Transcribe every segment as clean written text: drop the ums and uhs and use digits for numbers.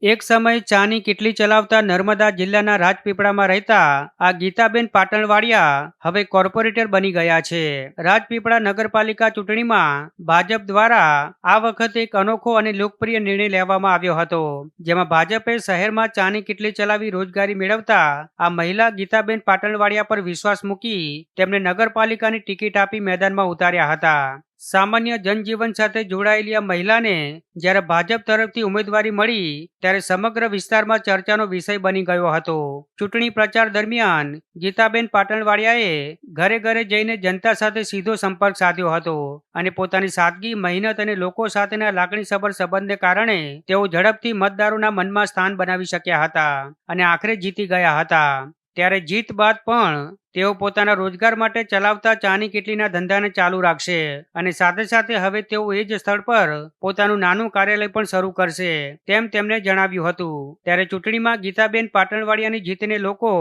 એક સમયે ચાની કીટલી ચલાવતા નર્મદા જિલ્લાના રાજપીપળામાં રહેતા આ ગીતાબેન પાટણવાડિયા હવે કોર્પોરેટર બની ગયા છે। રાજપીપળા નગરપાલિકા ચૂંટણીમાં ભાજપ દ્વારા આ વખતે એક અનોખો અને લોકપ્રિય નિર્ણય લેવામાં આવ્યો હતો, જેમાં ભાજપે શહેરમાં ચાની કીટલી ચલાવી રોજગારી મેળવતા આ મહિલા ગીતાબેન પાટણવાડિયા પર વિશ્વાસ મૂકી તેમને નગરપાલિકાની ટિકિટ આપી મેદાનમાં ઉતાર્યા હતા। સામાન્ય જનજીવન સાથે જોડાયેલી આ મહિલાને જ્યારે ભાજપ તરફથી ઉમેદવારી મળી ત્યારે સમગ્ર વિસ્તારમાં ચર્ચાનો વિષય બની ગયો હતો। ચૂંટણી પ્રચાર દરમિયાન ગીતાબેન પાટણવાડિયાએ ઘરે ઘરે જઈને જનતા સાથે સીધો સંપર્ક સાધ્યો હતો અને પોતાની સાદગી, મહેનત અને લોકો સાથેના લાગણીસભર સંબંધને કારણે તેઓ ઝડપથી મતદારોના મનમાં સ્થાન બનાવી શક્યા હતા અને આખરે જીતી ગયા હતા। ત્યારે જીત બાદ પણ તેઓ પોતાના રોજગાર માટે ચલાવતા ચાની કીટલીના ધંધાને ચાલુ રાખશે અને સાથે સાથે હવે તેઓ એ જ સ્થળ પર પોતાનું નાનું કાર્યાલય પણ શરૂ કરશે તેમ તેમણે જણાવ્યું હતું। ત્યારે ચૂંટણીમાં ગીતાબેન પાટણવાડિયાની જીતને લોકો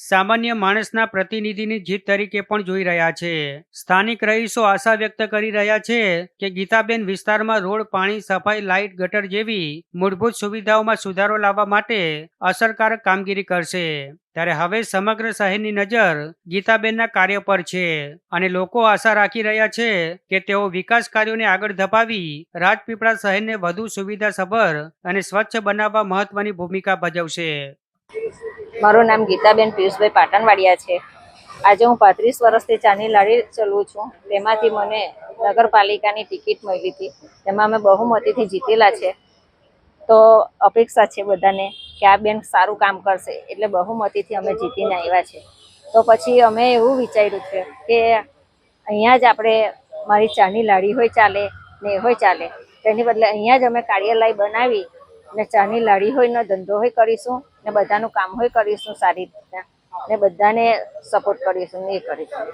સામાન્ય માણસના પ્રતિનિધિની જીત તરીકે પણ જોઈ રહ્યા છે। સ્થાનિક રહીશો આશા વ્યક્ત કરી રહ્યા છે કે ગીતાબેન વિસ્તારમાં રોડ, પાણી, સફાઈ, લાઇટ, ગટર જેવી મૂળભૂત સુવિધાઓમાં સુધારો લાવવા માટે અસરકારક કામગીરી કરશે। ત્યારે હવે સમગ્ર શહેરની નજર ગીતાબેનના કાર્ય પર છે અને લોકો આશા રાખી રહ્યા છે કે તેઓ વિકાસ કાર્યોને આગળ ધપાવી રાજપીપળા શહેરને વધુ સુવિધાસભર અને સ્વચ્છ બનાવવા મહત્વની ભૂમિકા ભજવશે। મારું નામ ગીતાબેન પિયુષભાઈ પાટણવાડિયા છે। આજે હું 35 વર્ષથી ચાની લારી ચલાવું છું। તેમાંથી મને નગરપાલિકાની ટિકિટ મળી હતી, તેમાં અમે બહુમતીથી જીતેલા છે। તો અપેક્ષા છે બધાને કે આ બેન સારું કામ કરશે, એટલે બહુમતીથી અમે જીતીને આવ્યા છે। તો પછી અમે એવું વિચાર્યું છે કે અહીંયા જ આપણે મારી ચાની લારી હોય ચાલે ને હોય ચાલે, તેની બદલે અહીંયા જ અમે કાર્યાલય બનાવી ને ચાની લારી હોય ને ધંધો હોય કરીશું ને બધાનું કામ હોય કરીશું સારી રીતના ને બધાને સપોર્ટ કરીશું ને એ કરીશું।